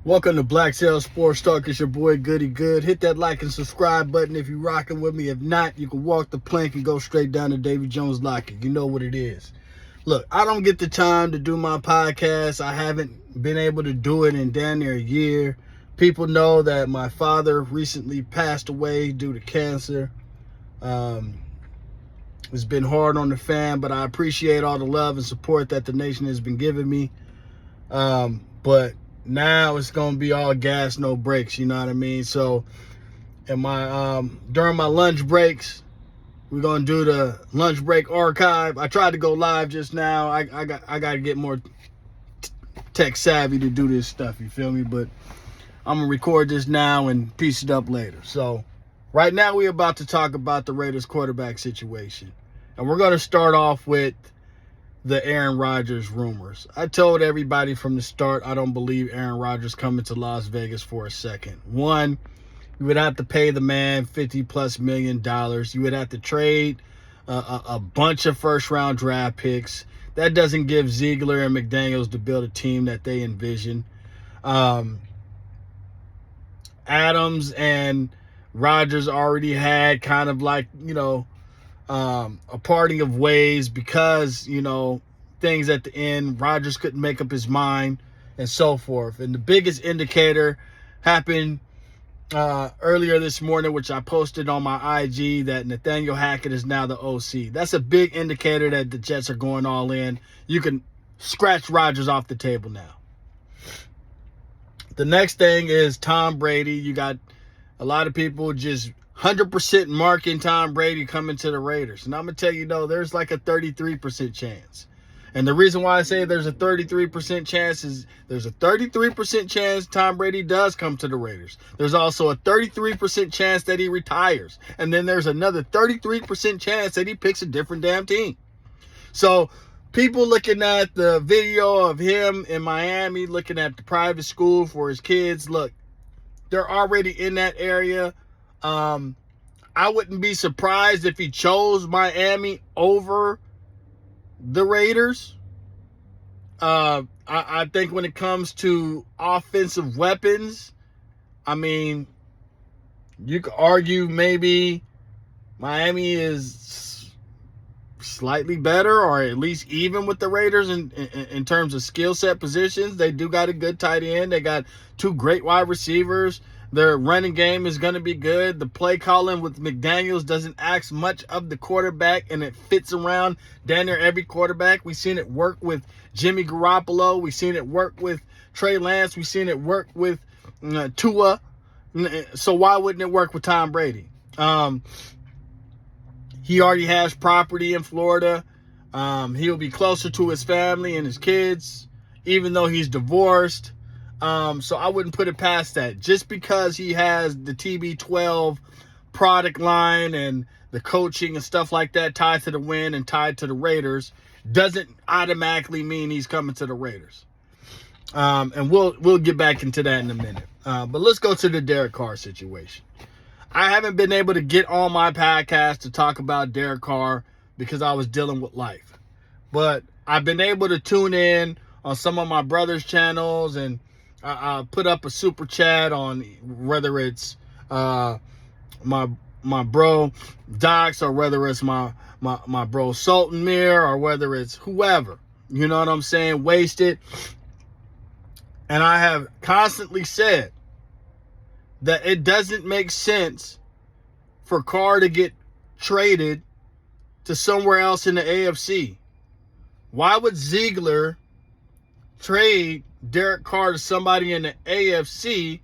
Welcome to Black Sales Sports Talk. It's your boy Goody Good. Hit that like and subscribe button if you're rocking with me. If not, you can walk the plank and go straight down to Davy Jones Locker. You know what it is. Look, I don't get the time to do my podcast. I haven't been able to do it in damn near a year. People know that my father recently passed away due to cancer. It's been hard on the fan, but I appreciate all the love and support that the nation has been giving me. But now it's gonna be all gas, no brakes. You know what I mean? So, during my lunch breaks, we're gonna do the lunch break archive. I tried to go live just now. I got to get more tech savvy to do this stuff. You feel me? But I'm gonna record this now and piece it up later. So, right now we're about to talk about the Raiders quarterback situation, and we're gonna start off with the Aaron Rodgers rumors. I told everybody from the start I don't believe Aaron Rodgers coming to Las Vegas for a second. One, you would have to pay the man $50+ million. You would have to trade a bunch of first-round draft picks. That doesn't give Ziegler and McDaniels to build a team that they envision. Adams and Rodgers already had kind of like, a parting of ways because, things at the end. Rodgers couldn't make up his mind and so forth. And the biggest indicator happened earlier this morning, which I posted on my IG, that Nathaniel Hackett is now the OC. That's a big indicator that the Jets are going all in. You can scratch Rodgers off the table now. The next thing is Tom Brady. You got a lot of people just 100% marking Tom Brady coming to the Raiders. And I'm going to tell you, there's like a 33% chance. And the reason why I say there's a 33% chance is there's a 33% chance Tom Brady does come to the Raiders. There's also a 33% chance that he retires. And then there's another 33% chance that he picks a different damn team. So people looking at the video of him in Miami, looking at the private school for his kids, look, they're already in that area. I wouldn't be surprised if he chose Miami over the Raiders. I think when it comes to offensive weapons, I mean, you could argue maybe Miami is slightly better or at least even with the Raiders in terms of skill set positions. They do got a good tight end. They got two great wide receivers. Their running game is going to be good. The play calling with McDaniels doesn't ask much of the quarterback, and it fits around damn near every quarterback. We've seen it work with Jimmy Garoppolo. We've seen it work with Trey Lance. We've seen it work with Tua. So why wouldn't it work with Tom Brady? He already has property in Florida. He'll be closer to his family and his kids, even though he's divorced. So I wouldn't put it past that. Just because he has the TB12 product line and the coaching and stuff like that tied to the win and tied to the Raiders doesn't automatically mean he's coming to the Raiders. And we'll get back into that in a minute. But let's go to the Derek Carr situation. I haven't been able to get on my podcast to talk about Derek Carr because I was dealing with life. But I've been able to tune in on some of my brother's channels, and I put up a super chat on whether it's my bro Docs or whether it's my bro Sultan Mir or whether it's whoever. You know what I'm saying? Wasted. And I have constantly said that it doesn't make sense for Carr to get traded to somewhere else in the AFC. Why would Ziegler trade Derek Carr to somebody in the AFC,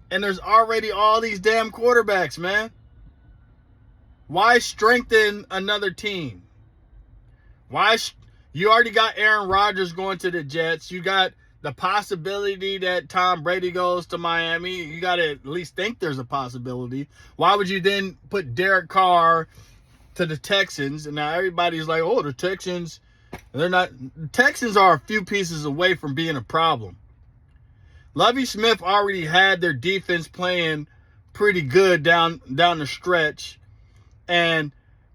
and there's already all these damn quarterbacks, man? Why strengthen another team? You already got Aaron Rodgers going to the Jets. You got the possibility that Tom Brady goes to Miami. You got to at least think there's a possibility. Why would you then put Derek Carr to the Texans? And now everybody's like, oh, the Texans. They're not. The Texans are a few pieces away from being a problem. Lovie Smith already had their defense playing pretty good down the stretch, and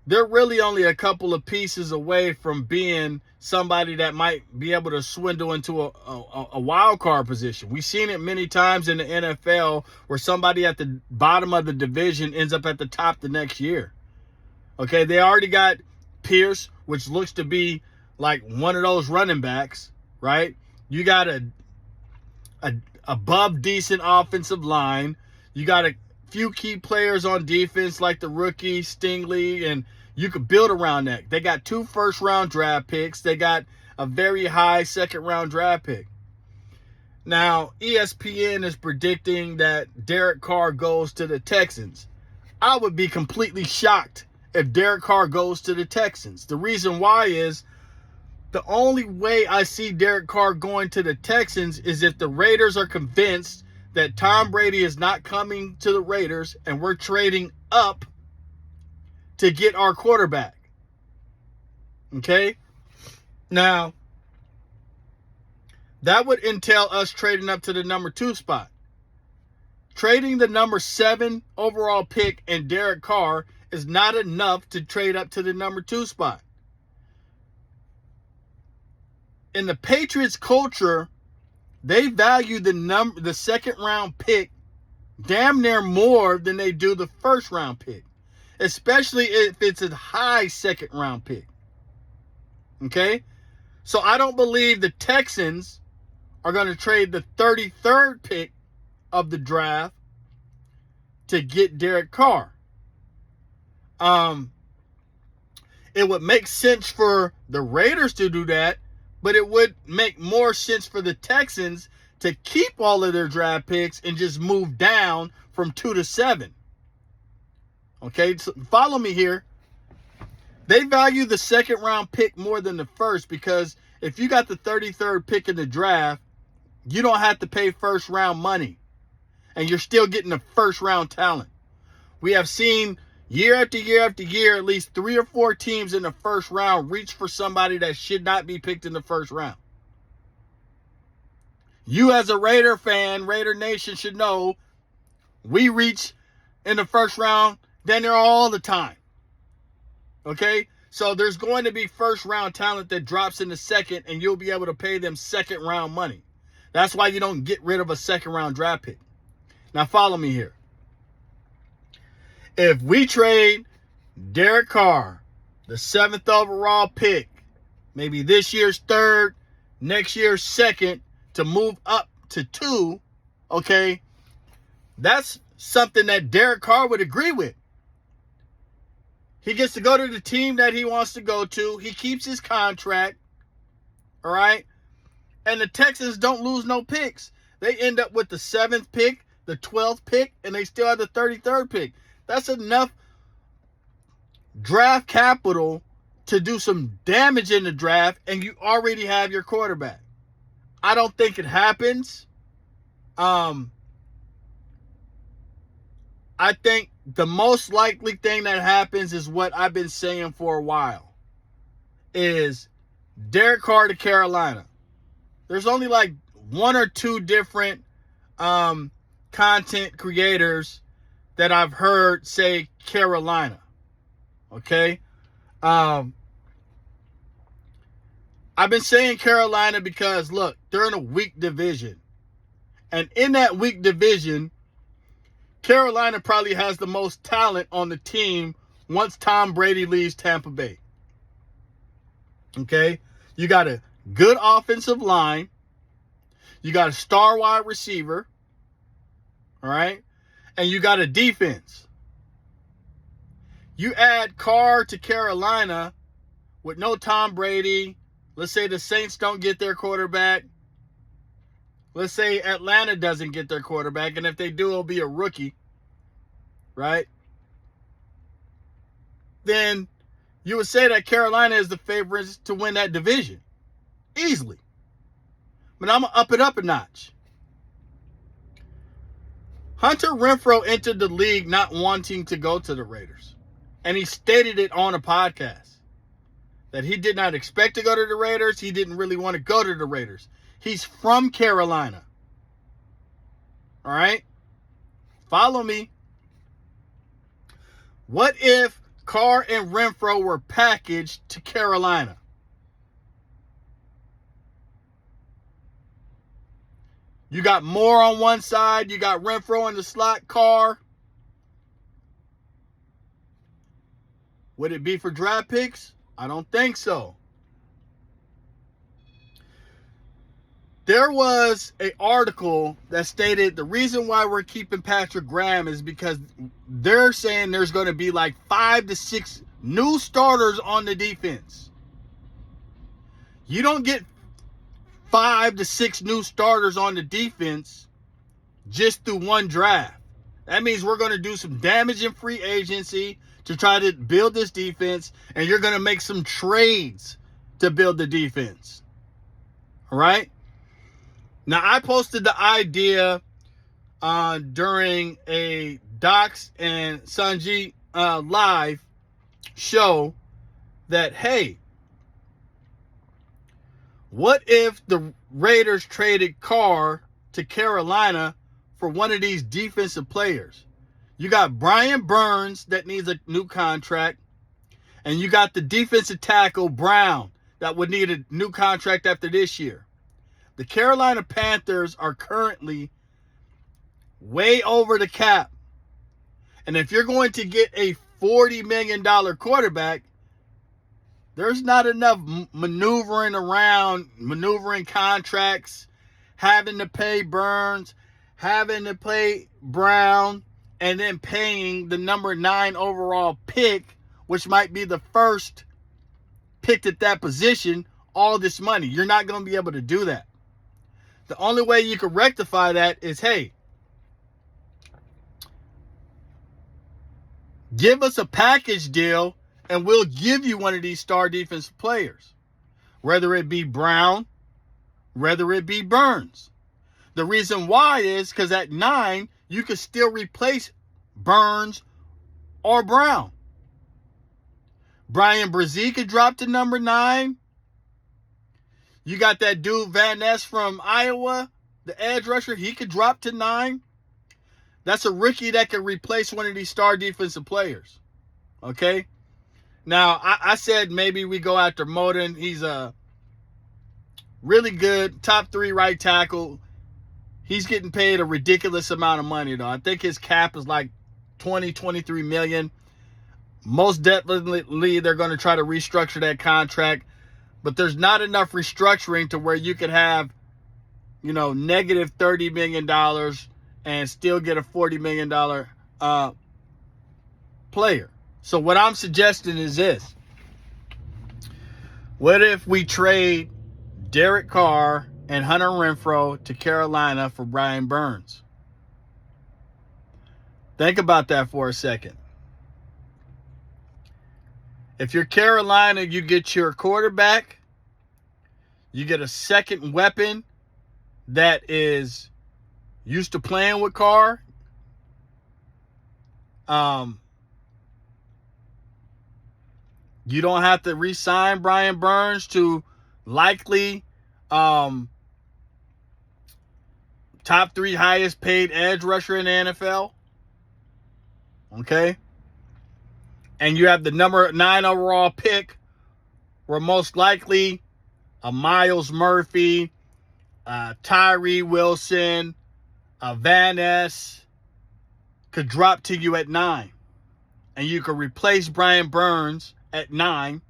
they're really only a couple of pieces away from being somebody that might be able to swindle into a wild card position. We've seen it many times in the NFL where somebody at the bottom of the division ends up at the top the next year. Okay, they already got Pierce, which looks to be like one of those running backs, right? You got a above decent offensive line. You got a few key players on defense like the rookie Stingley, and you could build around that. They got 2 first-round draft picks. They got a very high second-round draft pick. Now, ESPN is predicting that Derek Carr goes to the Texans. I would be completely shocked if Derek Carr goes to the Texans. The reason why is the only way I see Derek Carr going to the Texans is if the Raiders are convinced that Tom Brady is not coming to the Raiders and we're trading up to get our quarterback. Okay? Now, that would entail us trading up to the number 2 spot. Trading the number 7 overall pick and Derek Carr is not enough to trade up to the number 2 spot. In the Patriots culture, they value the second round pick damn near more than they do the first round pick, especially if it's a high second round pick. Okay? So I don't believe the Texans are going to trade the 33rd pick of the draft to get Derek Carr. It would make sense for the Raiders to do that, but it would make more sense for the Texans to keep all of their draft picks and just move down from 2 to 7. Okay, so follow me here. They value the second round pick more than the first because if you got the 33rd pick in the draft, you don't have to pay first round money. And you're still getting the first round talent. We have seen year after year after year, at least 3 or 4 teams in the first round reach for somebody that should not be picked in the first round. You as a Raider fan, Raider Nation should know we reach in the first round down there all the time. Okay? So there's going to be first round talent that drops in the second and you'll be able to pay them second round money. That's why you don't get rid of a second round draft pick. Now follow me here. If we trade Derek Carr, the 7th overall pick, maybe this year's 3rd, next year's 2nd, to move up to 2, okay, that's something that Derek Carr would agree with. He gets to go to the team that he wants to go to. He keeps his contract, all right? And the Texans don't lose no picks. They end up with the 7th pick, the 12th pick, and they still have the 33rd pick. That's enough draft capital to do some damage in the draft, and you already have your quarterback. I don't think it happens. I think the most likely thing that happens is what I've been saying for a while, is Derek Carr to Carolina. There's only like 1 or 2 different content creators that I've heard say Carolina. Okay? I've been saying Carolina because, look, they're in a weak division. And in that weak division, Carolina probably has the most talent on the team once Tom Brady leaves Tampa Bay. Okay? You got a good offensive line. You got a star wide receiver. All right? And you got a defense. You add Carr to Carolina with no Tom Brady. Let's say the Saints don't get their quarterback. Let's say Atlanta doesn't get their quarterback. And if they do, it'll be a rookie. Right? Then you would say that Carolina is the favorites to win that division. Easily. But I'm going to up it up a notch. Hunter Renfrow entered the league not wanting to go to the Raiders. And he stated it on a podcast. That he did not expect to go to the Raiders. He didn't really want to go to the Raiders. He's from Carolina. All right? Follow me. What if Carr and Renfrow were packaged to Carolina? You got Moore on one side. You got Renfro in the slot. Carr. Would it be for draft picks? I don't think so. There was an article that stated the reason why we're keeping Patrick Graham is because they're saying there's going to be like 5 to 6 new starters on the defense. You don't get 5 to 6 new starters on the defense just through one draft. That means we're going to do some damage in free agency to try to build this defense, and you're going to make some trades to build the defense. All right? Now, I posted the idea during a Docs and Sanjay live show that, hey, what if the Raiders traded Carr to Carolina for one of these defensive players? You got Brian Burns that needs a new contract, and you got the defensive tackle Brown that would need a new contract after this year. The Carolina Panthers are currently way over the cap. And if you're going to get a $40 million quarterback, there's not enough maneuvering contracts, having to pay Burns, having to pay Brown, and then paying the number 9 overall pick, which might be the first picked at that position, all this money. You're not going to be able to do that. The only way you can rectify that is, hey, give us a package deal and we'll give you one of these star defensive players. Whether it be Brown, whether it be Burns. The reason why is because at 9, you could still replace Burns or Brown. Brian Brzee could drop to number 9. You got that dude Van Ness from Iowa, the edge rusher. He could drop to 9. That's a rookie that could replace one of these star defensive players. Okay? Now, I said maybe we go after Moden. He's a really good top 3 right tackle. He's getting paid a ridiculous amount of money, though. I think his cap is like 23 million. Most definitely they're going to try to restructure that contract. But there's not enough restructuring to where you could have, negative $30 million and still get a $40 million player. So what I'm suggesting is this. What if we trade Derek Carr and Hunter Renfro to Carolina for Brian Burns? Think about that for a second. If you're Carolina, you get your quarterback, you get a second weapon that is used to playing with Carr. You don't have to re-sign Brian Burns to likely top 3 highest paid edge rusher in the NFL. Okay? And you have the number 9 overall pick, where most likely a Myles Murphy, Tyree Wilson, Van Ness could drop to you at 9. And you could replace Brian Burns at 9.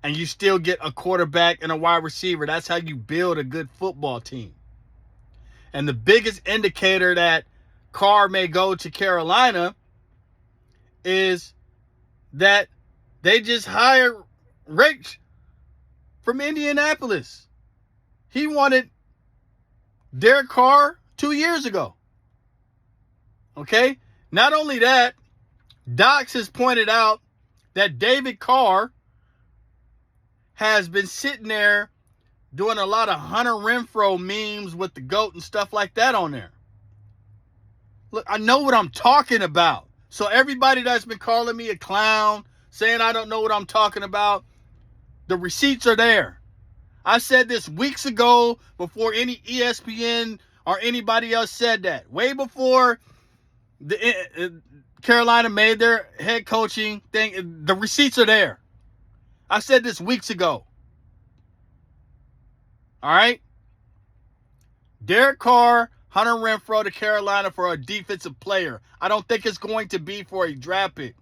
And you still get a quarterback and a wide receiver. That's how you build a good football team. And the biggest indicator that Carr may go to Carolina is that they just hired Rich from Indianapolis. He wanted Derek Carr 2 years ago. Okay? Not only that, Docs has pointed out that David Carr has been sitting there doing a lot of Hunter Renfro memes with the GOAT and stuff like that on there. Look, I know what I'm talking about. So everybody that's been calling me a clown, saying I don't know what I'm talking about, the receipts are there. I said this weeks ago before any ESPN or anybody else said that. Way before the Carolina made their head coaching thing. The receipts are there. I said this weeks ago. All right? Derek Carr, Hunter Renfrow to Carolina for a defensive player. I don't think it's going to be for a draft pick.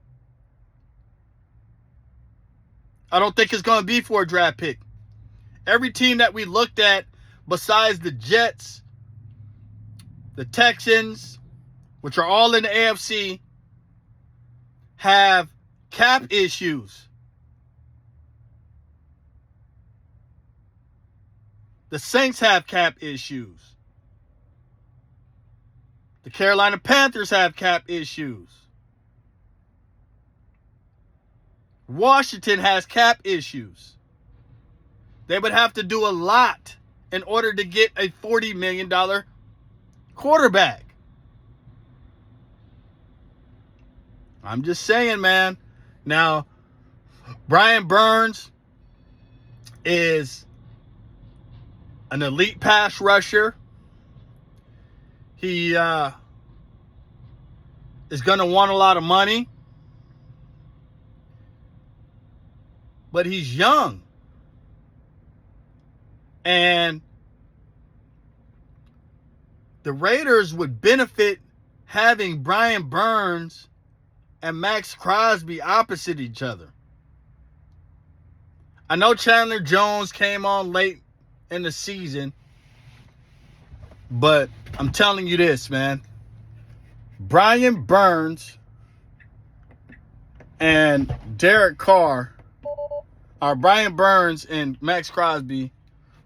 I don't think it's going to be for a draft pick. Every team that we looked at, besides the Jets, the Texans, which are all in the AFC, have cap issues. The Saints have cap issues. The Carolina Panthers have cap issues. Washington has cap issues. They would have to do a lot in order to get a $40 million quarterback. I'm just saying, man. Now, Brian Burns is an elite pass rusher. He is going to want a lot of money. But he's young. And the Raiders would benefit having Brian Burns and Max Crosby opposite each other. I know Chandler Jones came on late in the season, but I'm telling you this, man. Brian Burns and Derek Carr, or Brian Burns and Max Crosby,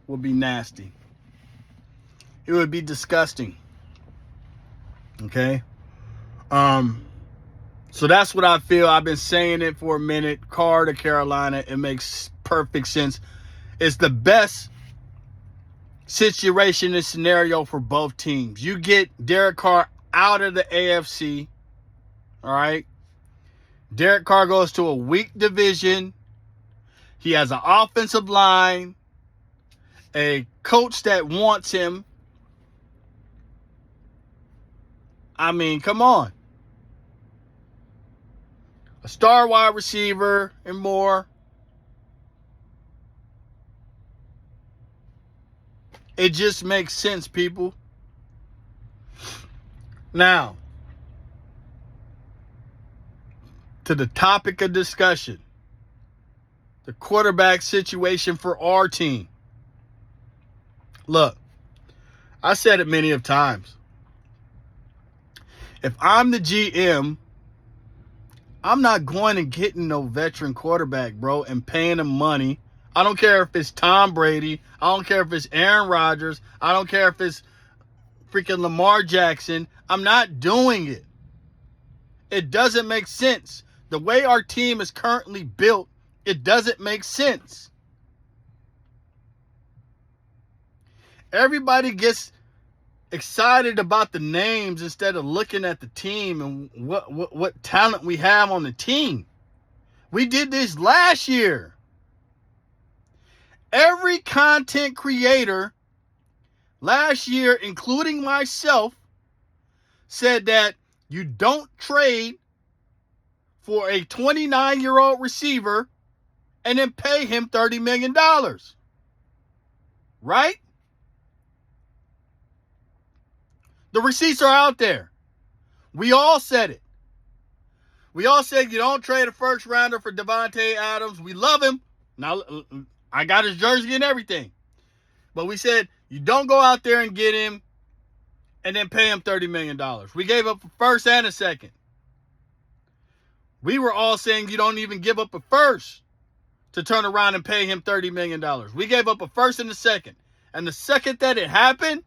would be nasty. It would be disgusting. Okay? So that's what I feel. I've been saying it for a minute. Carr to Carolina. It makes perfect sense. It's the best situation and scenario for both teams. You get Derek Carr out of the AFC. All right? Derek Carr goes to a weak division. He has an offensive line, a coach that wants him. I mean, come on. A star wide receiver and more. It just makes sense, people. Now, to the topic of discussion. The quarterback situation for our team. Look, I said it many of times. If I'm the GM, I'm not going and getting no veteran quarterback, bro, and paying him money. I don't care if it's Tom Brady. I don't care if it's Aaron Rodgers. I don't care if it's freaking Lamar Jackson. I'm not doing it. It doesn't make sense. The way our team is currently built, it doesn't make sense. Everybody gets excited about the names instead of looking at the team and what talent we have on the team. We did this last year. Every content creator last year, including myself, said that you don't trade for a 29-year-old receiver and then pay him $30 million. Right? The receipts are out there. We all said it. We all said you don't trade a first rounder for Davante Adams. We love him. Now, I got his jersey and everything. But we said you don't go out there and get him and then pay him $30 million. We gave up a first and a second. We were all saying you don't even give up a first to turn around and pay him $30 million. We gave up a first and a second. And the second that it happened,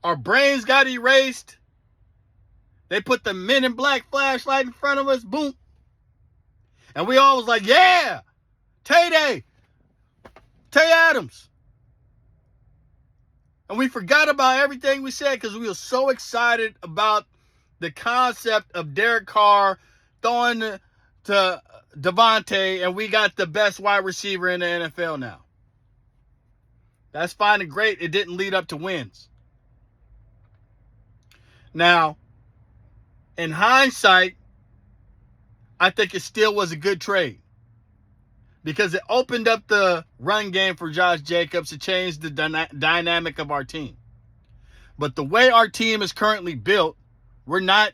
our brains got erased. They put the Men in Black flashlight in front of us. Boom. And we all was like, yeah, Tay Adams. And we forgot about everything we said because we were so excited about the concept of Derek Carr throwing to Davante, and we got the best wide receiver in the NFL now. That's fine and great. It didn't lead up to wins. Now, in hindsight, I think it still was a good trade because it opened up the run game for Josh Jacobs to change the dynamic of our team. But the way our team is currently built, we're not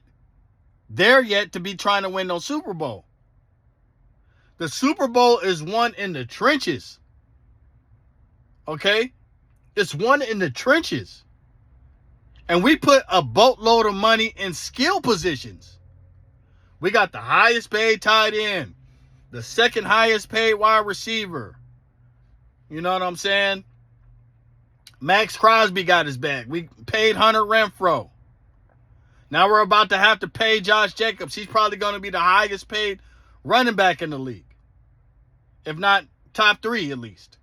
there yet to be trying to win no Super Bowl. The Super Bowl is won in the trenches. Okay? It's won in the trenches. And we put a boatload of money in skill positions. We got the highest paid tight end, the second highest paid wide receiver. You know what I'm saying? Max Crosby got his back. We paid Hunter Renfrow. Now we're about to have to pay Josh Jacobs. He's probably going to be the highest paid running back in the league. If not top 3 at least.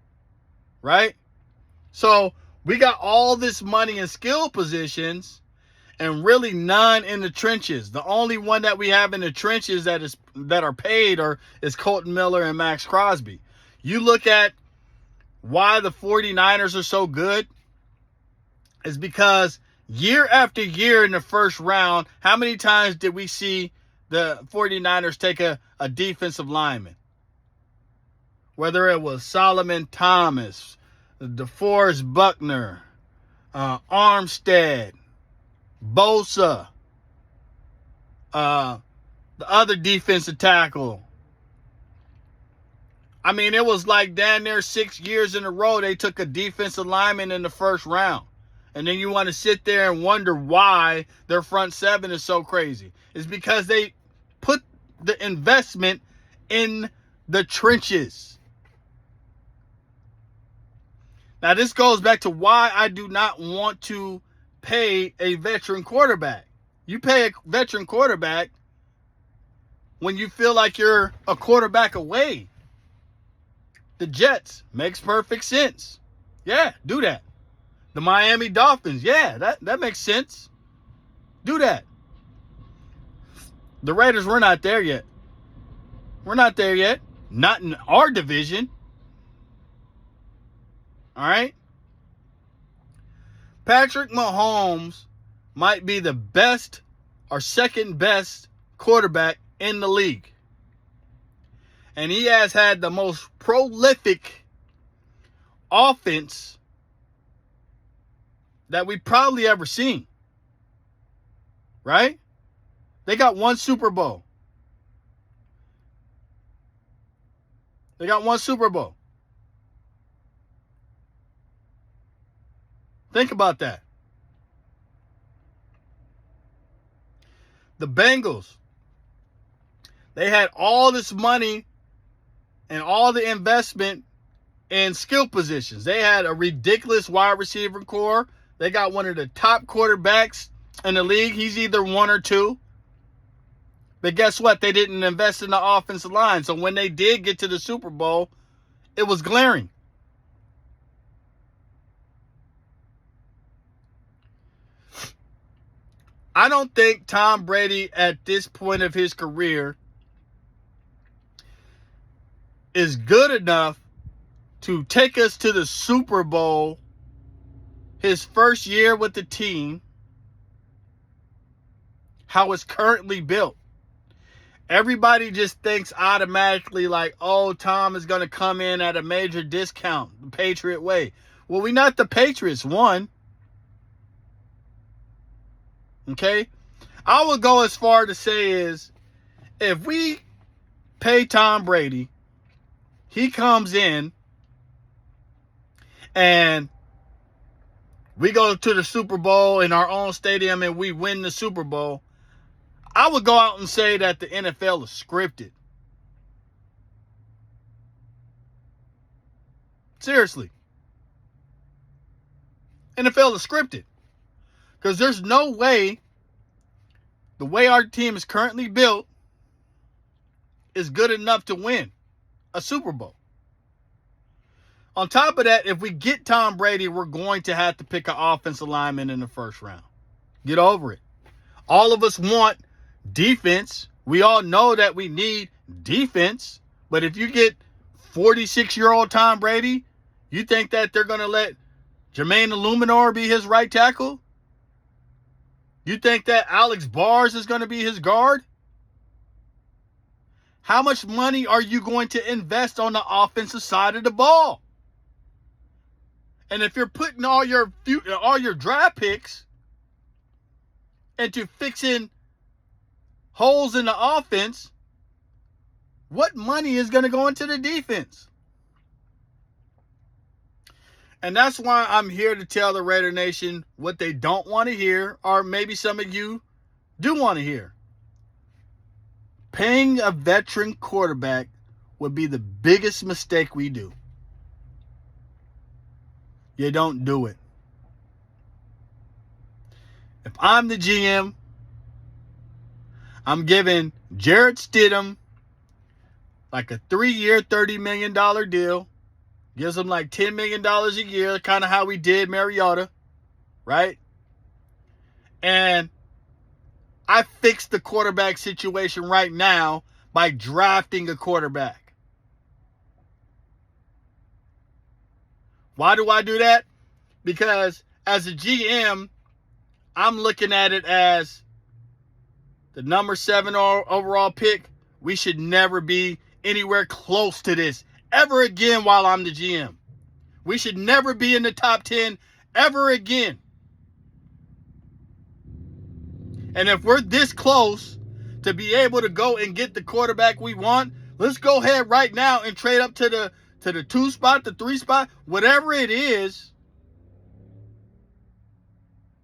Right? So we got all this money in skill positions and really none in the trenches. The only one that we have in the trenches that are paid is Colton Miller and Max Crosby. You look at why the 49ers are so good is because year after year in the first round, how many times did we see the 49ers take a defensive lineman? Whether it was Solomon Thomas, DeForest Buckner, Armstead, Bosa, the other defensive tackle. I mean, it was like damn near 6 years in a row they took a defensive lineman in the first round. And then you want to sit there and wonder why their front seven is so crazy. It's because they put the investment in the trenches. Now, this goes back to why I do not want to pay a veteran quarterback. You pay a veteran quarterback when you feel like you're a quarterback away. The Jets makes perfect sense. Yeah, do that. The Miami Dolphins, yeah, that makes sense. Do that. The Raiders, we're not there yet. We're not there yet. Not in our division. All right? Patrick Mahomes might be the best or second best quarterback in the league. And he has had the most prolific offense that we probably ever seen. Right? They got one Super Bowl. They got one Super Bowl. Think about that. The Bengals, they had all this money and all the investment in skill positions. They had a ridiculous wide receiver core. They got one of the top quarterbacks in the league. He's either 1 or 2. But guess what? They didn't invest in the offensive line. So when they did get to the Super Bowl, it was glaring. I don't think Tom Brady at this point of his career is good enough to take us to the Super Bowl his first year with the team, how it's currently built. Everybody just thinks automatically like, oh, Tom is going to come in at a major discount, the Patriot way. Well, we're not the Patriots, one. Okay? I would go as far to say is, if we pay Tom Brady, he comes in and we go to the Super Bowl in our own stadium and we win the Super Bowl, I would go out and say that the NFL is scripted. Seriously. NFL is scripted. Because there's no way the way our team is currently built is good enough to win a Super Bowl. On top of that, if we get Tom Brady, we're going to have to pick an offensive lineman in the first round. Get over it. All of us want defense. We all know that we need defense. But if you get 46-year-old Tom Brady, you think that they're going to let Jermaine Illuminor be his right tackle? You think that Alex Bars is going to be his guard? How much money are you going to invest on the offensive side of the ball? And if you're putting all your draft picks into fixing holes in the offense, what money is going to go into the defense? And that's why I'm here to tell the Raider Nation what they don't want to hear, or maybe some of you do want to hear. Paying a veteran quarterback would be the biggest mistake we do. You don't do it. If I'm the GM, I'm giving Jarrett Stidham like a 3-year, $30 million deal. Gives him like $10 million a year, kind of how we did Mariota, right? And I fixed the quarterback situation right now by drafting a quarterback. Why do I do that? Because as a GM, I'm looking at it as the number 7 overall pick. We should never be anywhere close to this ever again while I'm the GM. We should never be in the top 10 ever again. And if we're this close to be able to go and get the quarterback we want, let's go ahead right now and trade up to the 2 spot, the 3 spot, whatever it is,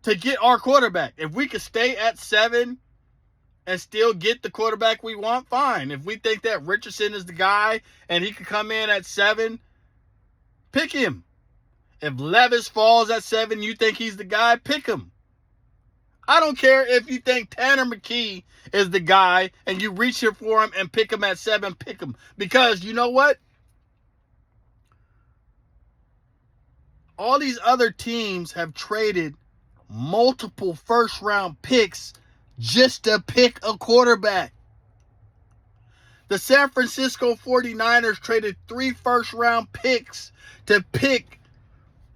to get our quarterback. If we could stay at 7 and still get the quarterback we want, fine. If we think that Richardson is the guy and he could come in at 7, pick him. If Levis falls at 7, you think he's the guy, pick him. I don't care if you think Tanner McKee is the guy and you reach here for him and pick him at 7, pick him. Because you know what? All these other teams have traded multiple first-round picks just to pick a quarterback. The San Francisco 49ers traded 3 first-round picks to pick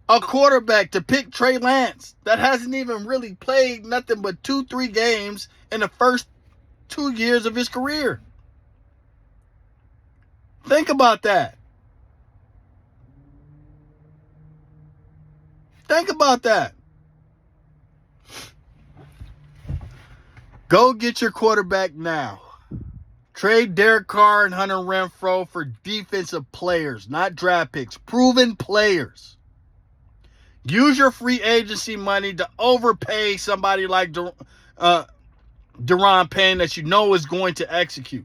a quarterback, to pick Trey Lance. That hasn't even really played nothing but 2-3 games in the first 2 years of his career. Think about that. Think about that. Go get your quarterback now. Trade Derek Carr and Hunter Renfrow for defensive players, not draft picks. Proven players. Use your free agency money to overpay somebody like Daron Payne that you know is going to execute.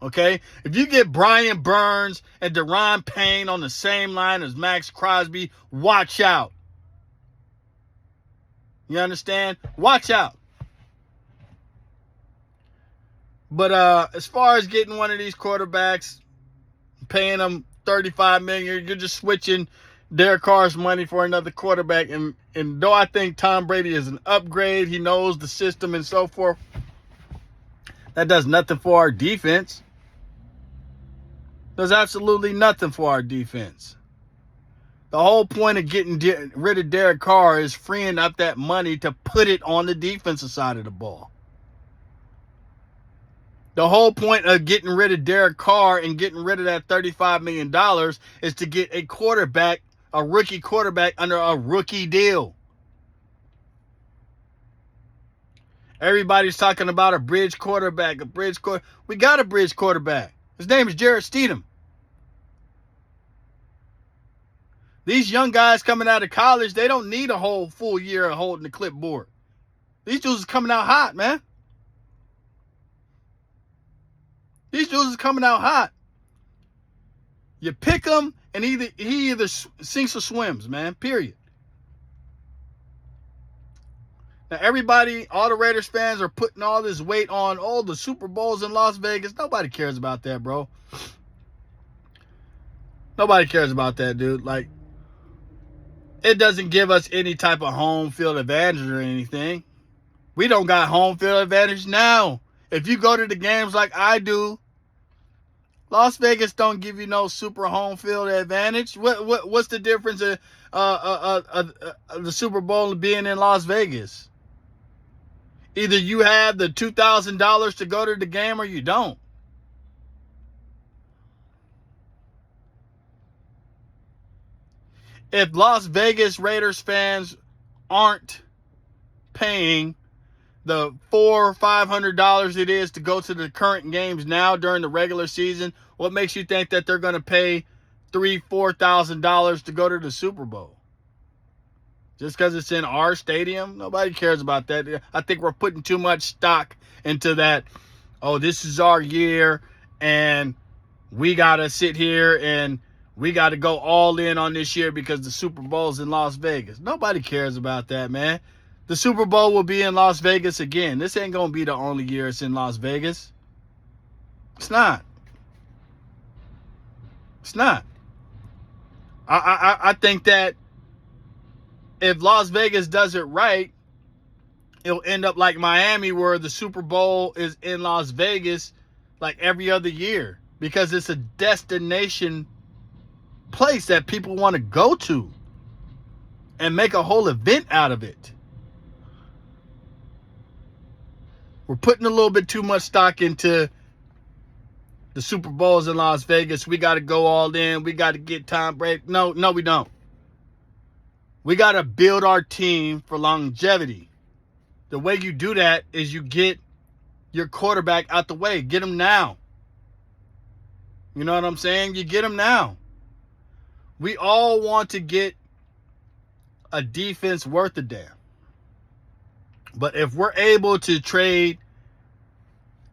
Okay? If you get Brian Burns and Daron Payne on the same line as Max Crosby, watch out. You understand? Watch out. But as far as getting one of these quarterbacks, paying them $35 million, you're just switching Derek Carr's money for another quarterback. And though I think Tom Brady is an upgrade, he knows the system and so forth, that does nothing for our defense. Does absolutely nothing for our defense. The whole point of getting rid of Derek Carr is freeing up that money to put it on the defensive side of the ball. The whole point of getting rid of Derek Carr and getting rid of that $35 million is to get a quarterback, a rookie quarterback, under a rookie deal. Everybody's talking about a bridge quarterback, We got a bridge quarterback. His name is Jarrett Stidham. These young guys coming out of college, they don't need a whole full year of holding the clipboard. These dudes is coming out hot, man. These dudes is coming out hot. You pick them, and he either sinks or swims, man, period. Now, everybody, all the Raiders fans are putting all this weight on, the Super Bowls in Las Vegas. Nobody cares about that, bro. Nobody cares about that, dude. Like, it doesn't give us any type of home field advantage or anything. We don't got home field advantage now. If you go to the games like I do, Las Vegas don't give you no super home field advantage. What's the difference of the Super Bowl being in Las Vegas? Either you have the $2,000 to go to the game or you don't. If Las Vegas Raiders fans aren't paying the $400 or $500 it is to go to the current games now during the regular season, what makes you think that they're going to pay $3,000-$4,000 to go to the Super Bowl? Just because it's in our stadium? Nobody cares about that. I think we're putting too much stock into that. Oh, this is our year, and we got to sit here and we got to go all in on this year because the Super Bowl's in Las Vegas. Nobody cares about that, man. The Super Bowl will be in Las Vegas again. This ain't going to be the only year it's in Las Vegas. It's not. It's not. I think that if Las Vegas does it right, it'll end up like Miami, where the Super Bowl is in Las Vegas like every other year, because it's a destination place that people want to go to and make a whole event out of it. We're putting a little bit too much stock into the Super Bowls in Las Vegas. We got to go all in. We got to get Tom Brady. No, we don't. We got to build our team for longevity. The way you do that is you get your quarterback out the way. Get him now. You know what I'm saying? You get him now. We all want to get a defense worth a damn. But if we're able to trade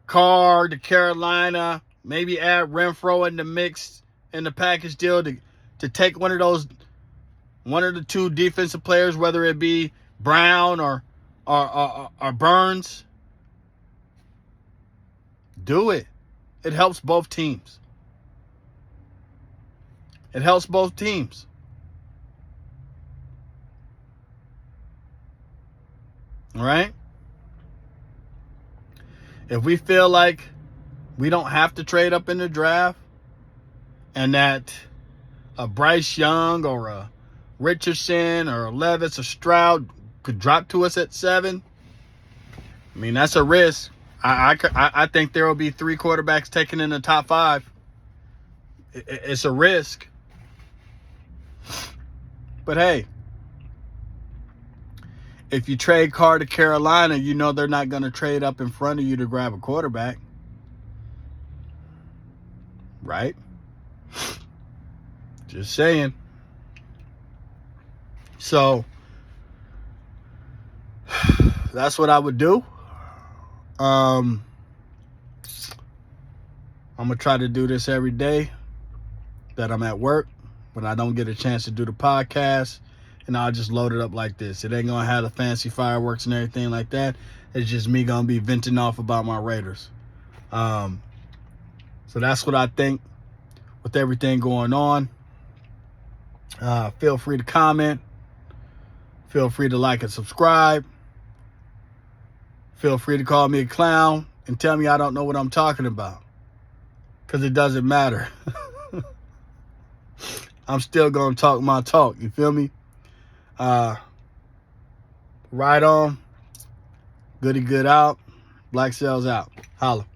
Carr to Carolina, maybe add Renfro in the mix in the package deal to take one of the two defensive players, whether it be Brown or Burns, do it. It helps both teams. It helps both teams. All right? If we feel like we don't have to trade up in the draft and that a Bryce Young or a Richardson or a Levis or Stroud could drop to us at 7, I mean, that's a risk. I think there will be 3 quarterbacks taken in the top 5. It's a risk. But hey, if you trade Carr to Carolina, you know they're not going to trade up in front of you to grab a quarterback. Right? Just saying. So, that's what I would do. I'm going to try to do this every day that I'm at work when I don't get a chance to do the podcast. And I'll just load it up like this. It ain't going to have the fancy fireworks and everything like that. It's just me going to be venting off about my Raiders. So that's what I think with everything going on. Feel free to comment. Feel free to like and subscribe. Feel free to call me a clown and tell me I don't know what I'm talking about. Because it doesn't matter. I'm still going to talk my talk. You feel me? Right on. Goody good out. Black Cells out. Holla.